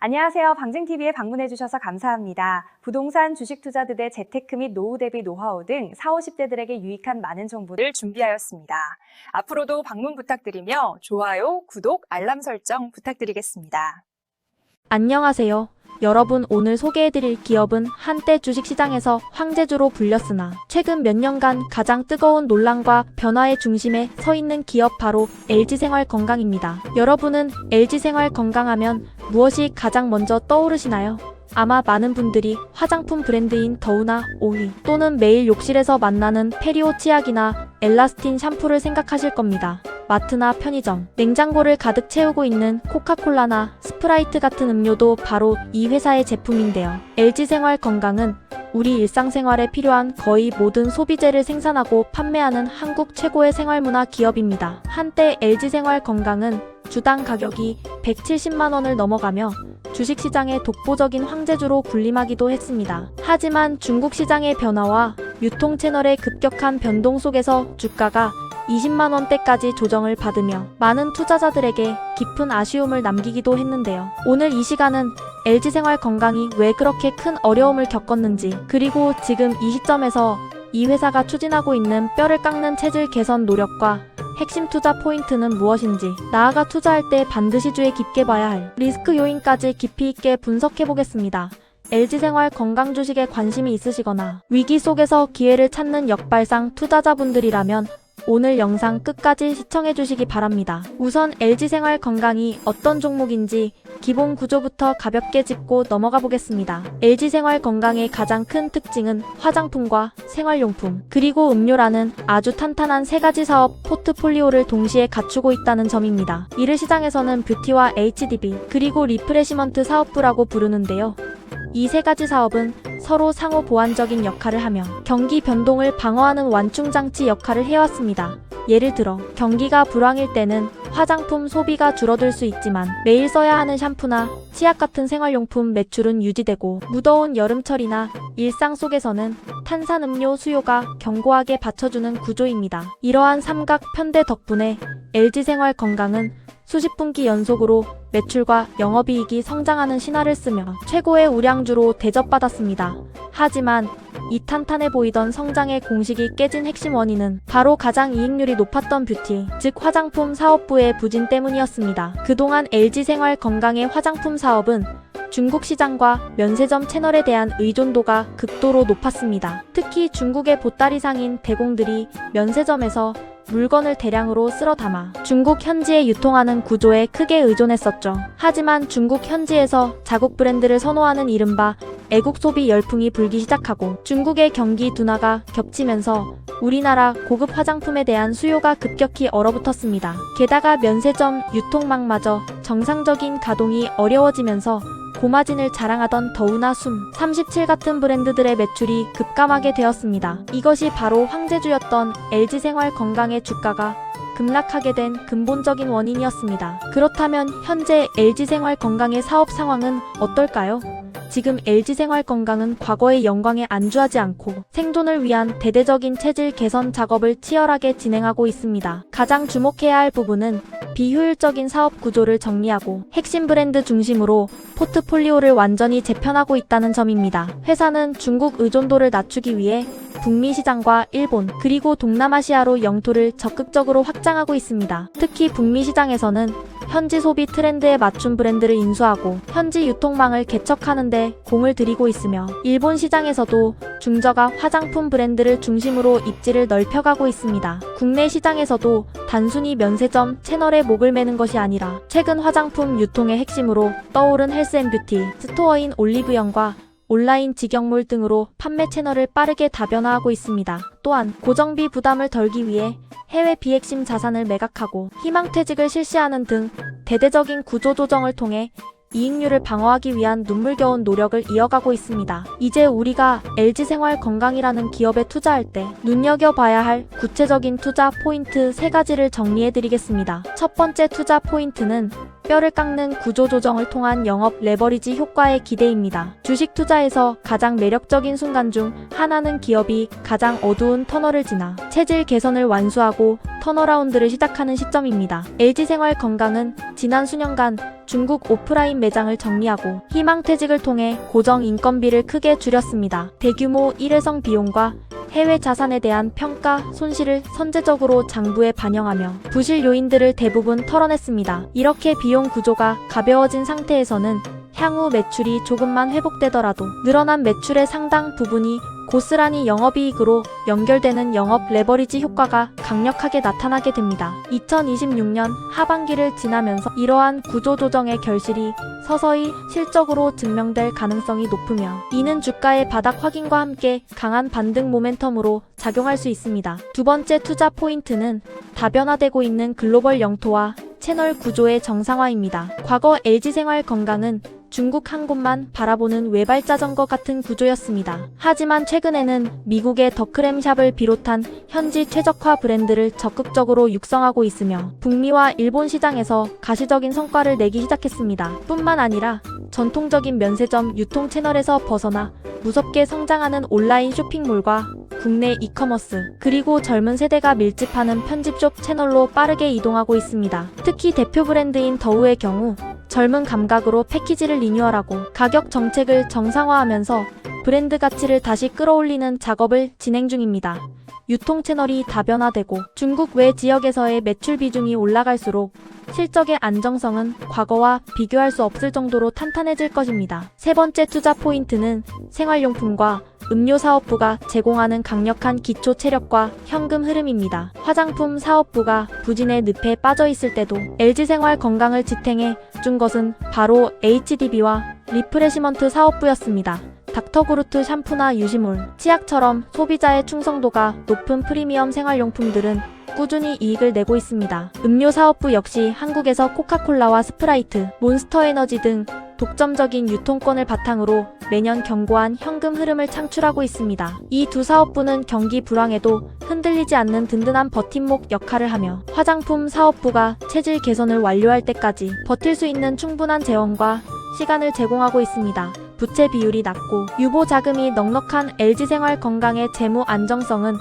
안녕하세요. 방증TV에 방문해주셔서 감사합니다. 부동산 주식 투자들의 재테크 및 노후 대비 노하우 등 40, 50대들에게 유익한 많은 정보를 준비하였습니다. 앞으로도 방문 부탁드리며 좋아요, 구독, 알람 설정 부탁드리겠습니다. 안녕하세요. 여러분, 오늘 소개해드릴 기업은 한때 주식시장에서 황제주로 불렸으나 최근 몇 년간 가장 뜨거운 논란과 변화의 중심에 서 있는 기업 바로 LG생활건강입니다. 여러분은 LG생활건강하면 무엇이 가장 먼저 떠오르시나요? 아마 많은 분들이 화장품 브랜드인 더우나 오위 또는 매일 욕실에서 만나는 페리오 치약이나 엘라스틴 샴푸를 생각하실 겁니다. 마트나 편의점, 냉장고를 가득 채우고 있는 코카콜라나 스프라이트 같은 음료도 바로 이 회사의 제품인데요. LG생활건강은 우리 일상생활에 필요한 거의 모든 소비재를 생산하고 판매하는 한국 최고의 생활문화 기업입니다. 한때 LG생활건강은 주당 가격이 170만 원을 넘어가며 주식시장의 독보적인 황제주로 군림하기도 했습니다. 하지만 중국 시장의 변화와 유통 채널의 급격한 변동 속에서 주가가 20만 원대까지 조정을 받으며 많은 투자자들에게 깊은 아쉬움을 남기기도 했는데요. 오늘 이 시간은 LG생활건강이 왜 그렇게 큰 어려움을 겪었는지, 그리고 지금 이 시점에서 이 회사가 추진하고 있는 뼈를 깎는 체질 개선 노력과 핵심 투자 포인트는 무엇인지, 나아가 투자할 때 반드시 주의 깊게 봐야 할 리스크 요인까지 깊이 있게 분석해보겠습니다. LG생활건강 주식에 관심이 있으시거나 위기 속에서 기회를 찾는 역발상 투자자분들이라면 오늘 영상 끝까지 시청해주시기 바랍니다. 우선 LG생활건강이 어떤 종목인지 기본 구조부터 가볍게 짚고 넘어가 보겠습니다. LG생활건강의 가장 큰 특징은 화장품과 생활용품, 그리고 음료라는 아주 탄탄한 세 가지 사업 포트폴리오를 동시에 갖추고 있다는 점입니다. 이를 시장에서는 뷰티와 HDB, 그리고 리프레시먼트 사업부라고 부르는데요. 이 세 가지 사업은 서로 상호 보완적인 역할을 하며 경기 변동을 방어하는 완충장치 역할을 해왔습니다. 예를 들어 경기가 불황일 때는 화장품 소비가 줄어들 수 있지만 매일 써야 하는 샴푸나 치약 같은 생활용품 매출은 유지되고, 무더운 여름철이나 일상 속에서는 탄산음료 수요가 견고하게 받쳐주는 구조입니다. 이러한 삼각 편대 덕분에 LG생활건강은 수십 분기 연속으로 매출과 영업이익이 성장하는 신화를 쓰며 최고의 우량주로 대접받았습니다. 하지만 이 탄탄해 보이던 성장의 공식이 깨진 핵심 원인은 바로 가장 이익률이 높았던 뷰티, 즉 화장품 사업부의 부진 때문이었습니다. 그동안 LG생활건강의 화장품 사업은 중국 시장과 면세점 채널에 대한 의존도가 극도로 높았습니다. 특히 중국의 보따리상인 대공들이 면세점에서 물건을 대량으로 쓸어 담아 중국 현지에 유통하는 구조에 크게 의존했었죠. 하지만 중국 현지에서 자국 브랜드를 선호하는 이른바 애국 소비 열풍이 불기 시작하고 중국의 경기 둔화가 겹치면서 우리나라 고급 화장품에 대한 수요가 급격히 얼어붙었습니다. 게다가 면세점 유통망마저 정상적인 가동이 어려워지면서 고마진을 자랑하던 더우나 숨, 37 같은 브랜드들의 매출이 급감하게 되었습니다. 이것이 바로 황제주였던 LG생활건강의 주가가 급락하게 된 근본적인 원인이었습니다. 그렇다면 현재 LG생활건강의 사업 상황은 어떨까요? 지금 LG생활건강은 과거의 영광에 안주하지 않고 생존을 위한 대대적인 체질 개선 작업을 치열하게 진행하고 있습니다. 가장 주목해야 할 부분은 비효율적인 사업 구조를 정리하고 핵심 브랜드 중심으로 포트폴리오를 완전히 재편하고 있다는 점입니다. 회사는 중국 의존도를 낮추기 위해 북미 시장과 일본, 그리고 동남아시아로 영토를 적극적으로 확장하고 있습니다. 특히 북미 시장에서는 현지 소비 트렌드에 맞춘 브랜드를 인수하고 현지 유통망을 개척하는 데 공을 들이고 있으며, 일본 시장에서도 중저가 화장품 브랜드를 중심으로 입지를 넓혀가고 있습니다. 국내 시장에서도 단순히 면세점 채널에 목을 매는 것이 아니라 최근 화장품 유통의 핵심으로 떠오른 헬스앤뷰티 스토어인 올리브영과 온라인 직영몰 등으로 판매 채널을 빠르게 다변화하고 있습니다. 또한 고정비 부담을 덜기 위해 해외 비핵심 자산을 매각하고 희망퇴직을 실시하는 등 대대적인 구조조정을 통해 이익률을 방어하기 위한 눈물겨운 노력을 이어가고 있습니다. 이제 우리가 LG생활건강이라는 기업에 투자할 때 눈여겨봐야 할 구체적인 투자 포인트 3가지를 정리해드리겠습니다. 첫 번째 투자 포인트는 뼈를 깎는 구조 조정을 통한 영업 레버리지 효과의 기대입니다. 주식 투자에서 가장 매력적인 순간 중 하나는 기업이 가장 어두운 터널을 지나 체질 개선을 완수하고 턴어라운드를 시작하는 시점입니다. LG생활건강은 지난 수년간 중국 오프라인 매장을 정리하고 희망퇴직을 통해 고정 인건비를 크게 줄였습니다. 대규모 일회성 비용과 해외 자산에 대한 평가 손실을 선제적으로 장부에 반영하며 부실 요인들을 대부분 털어냈습니다. 이렇게 비용 구조가 가벼워진 상태에서는 향후 매출이 조금만 회복되더라도 늘어난 매출의 상당 부분이 고스란히 영업이익으로 연결되는 영업 레버리지 효과가 강력하게 나타나게 됩니다. 2026년 하반기를 지나면서 이러한 구조조정의 결실이 서서히 실적으로 증명될 가능성이 높으며 이는 주가의 바닥 확인과 함께 강한 반등 모멘텀으로 작용할 수 있습니다. 두 번째 투자 포인트는 다변화되고 있는 글로벌 영토와 채널 구조의 정상화입니다. 과거 LG생활건강은 중국 한 곳만 바라보는 외발자전거 같은 구조였습니다. 하지만 최근에는 미국의 더크램샵을 비롯한 현지 최적화 브랜드를 적극적으로 육성하고 있으며 북미와 일본 시장에서 가시적인 성과를 내기 시작했습니다. 뿐만 아니라 전통적인 면세점 유통 채널에서 벗어나 무섭게 성장하는 온라인 쇼핑몰과 국내 이커머스, 그리고 젊은 세대가 밀집하는 편집숍 채널로 빠르게 이동하고 있습니다. 특히 대표 브랜드인 더우의 경우 젊은 감각으로 패키지를 리뉴얼하고 가격 정책을 정상화하면서 브랜드 가치를 다시 끌어올리는 작업을 진행 중입니다. 유통 채널이 다변화되고 중국 외 지역에서의 매출 비중이 올라갈수록 실적의 안정성은 과거와 비교할 수 없을 정도로 탄탄해질 것입니다. 세 번째 투자 포인트는 생활용품과 음료 사업부가 제공하는 강력한 기초 체력과 현금 흐름입니다. 화장품 사업부가 부진의 늪에 빠져 있을 때도 LG생활건강을 지탱해 준 것은 바로 HDB와 리프레시먼트 사업부였습니다. 닥터그루트 샴푸나 유시몰, 치약처럼 소비자의 충성도가 높은 프리미엄 생활용품들은 꾸준히 이익을 내고 있습니다. 음료 사업부 역시 한국에서 코카콜라와 스프라이트, 몬스터에너지 등 독점적인 유통권을 바탕으로 매년 견고한 현금 흐름을 창출하고 있습니다. 이 두 사업부는 경기 불황에도 흔들리지 않는 든든한 버팀목 역할을 하며 화장품 사업부가 체질 개선을 완료할 때까지 버틸 수 있는 충분한 재원과 시간을 제공하고 있습니다. 부채 비율이 낮고 유보 자금이 넉넉한 LG생활건강의 재무 안정성은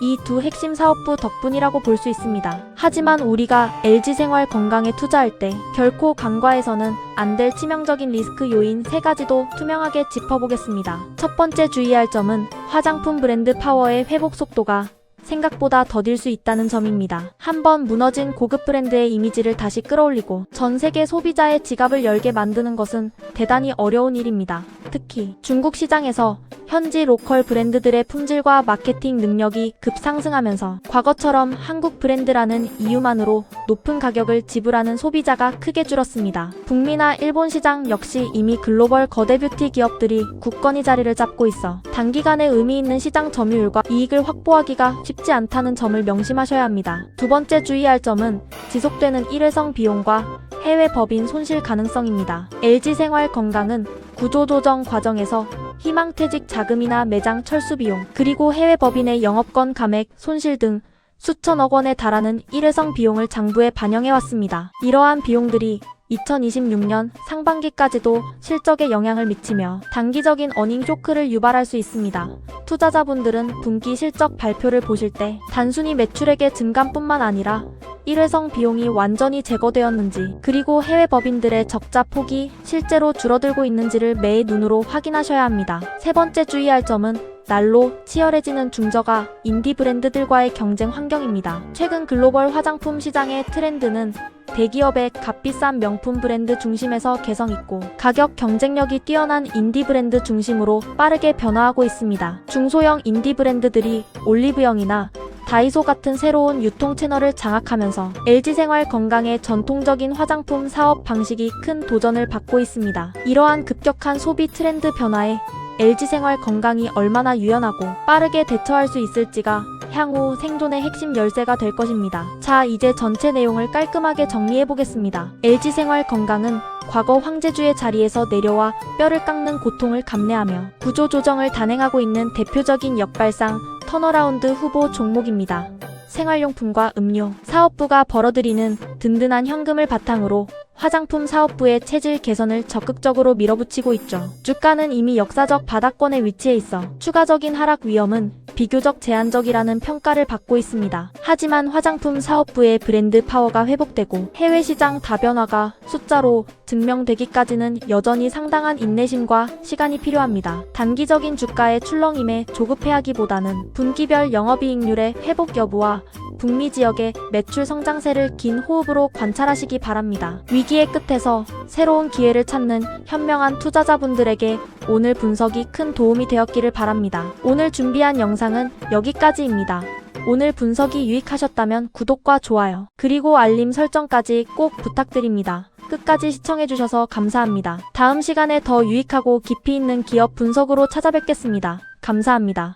이 두 핵심 사업부 덕분이라고 볼 수 있습니다. 하지만 우리가 LG생활건강에 투자할 때 결코 간과해서는 안 될 치명적인 리스크 요인 3가지도 투명하게 짚어보겠습니다. 첫 번째 주의할 점은 화장품 브랜드 파워의 회복 속도가 생각보다 더딜 수 있다는 점입니다. 한번 무너진 고급 브랜드의 이미지를 다시 끌어올리고 전 세계 소비자의 지갑을 열게 만드는 것은 대단히 어려운 일입니다. 특히 중국 시장에서 현지 로컬 브랜드들의 품질과 마케팅 능력이 급상승하면서 과거처럼 한국 브랜드라는 이유만으로 높은 가격을 지불하는 소비자가 크게 줄었습니다. 북미나 일본 시장 역시 이미 글로벌 거대 뷰티 기업들이 굳건히 자리를 잡고 있어 단기간에 의미 있는 시장 점유율과 이익을 확보하기가 쉽지 않다는 점을 명심하셔야 합니다. 두 번째 주의할 점은 지속되는 일회성 비용과 해외 법인 손실 가능성입니다. LG생활건강은 구조조정 과정에서 희망퇴직 자금이나 매장 철수 비용, 그리고 해외 법인의 영업권 감액, 손실 등 수천억 원에 달하는 일회성 비용을 장부에 반영해왔습니다. 이러한 비용들이 2026년 상반기까지도 실적에 영향을 미치며 단기적인 어닝 쇼크를 유발할 수 있습니다. 투자자분들은 분기 실적 발표를 보실 때 단순히 매출액의 증감뿐만 아니라 일회성 비용이 완전히 제거되었는지, 그리고 해외 법인들의 적자 폭이 실제로 줄어들고 있는지를 매의 눈으로 확인하셔야 합니다. 세 번째 주의할 점은 날로 치열해지는 중저가 인디 브랜드들과의 경쟁 환경입니다. 최근 글로벌 화장품 시장의 트렌드는 대기업의 값비싼 명품 브랜드 중심에서 개성있고 가격 경쟁력이 뛰어난 인디 브랜드 중심으로 빠르게 변화하고 있습니다. 중소형 인디 브랜드들이 올리브영이나 다이소 같은 새로운 유통 채널을 장악하면서 LG생활건강의 전통적인 화장품 사업 방식이 큰 도전을 받고 있습니다. 이러한 급격한 소비 트렌드 변화에 LG생활건강이 얼마나 유연하고 빠르게 대처할 수 있을지가 향후 생존의 핵심 열쇠가 될 것입니다. 자, 이제 전체 내용을 깔끔하게 정리해보겠습니다. LG생활건강은 과거 황제주의 자리에서 내려와 뼈를 깎는 고통을 감내하며 구조조정을 단행하고 있는 대표적인 역발상 턴어라운드 후보 종목입니다. 생활용품과 음료 사업부가 벌어들이는 든든한 현금을 바탕으로 화장품 사업부의 체질 개선을 적극적으로 밀어붙이고 있죠. 주가는 이미 역사적 바닥권에 위치해 있어 추가적인 하락 위험은 비교적 제한적이라는 평가를 받고 있습니다. 하지만 화장품 사업부의 브랜드 파워가 회복되고 해외 시장 다변화가 숫자로 증명되기까지는 여전히 상당한 인내심과 시간이 필요합니다. 단기적인 주가의 출렁임에 조급해하기보다는 분기별 영업이익률의 회복 여부와 북미 지역의 매출 성장세를 긴 호흡으로 관찰하시기 바랍니다. 위기의 끝에서 새로운 기회를 찾는 현명한 투자자분들에게 오늘 분석이 큰 도움이 되었기를 바랍니다. 오늘 준비한 영상은 여기까지입니다. 오늘 분석이 유익하셨다면 구독과 좋아요, 그리고 알림 설정까지 꼭 부탁드립니다. 끝까지 시청해주셔서 감사합니다. 다음 시간에 더 유익하고 깊이 있는 기업 분석으로 찾아뵙겠습니다. 감사합니다.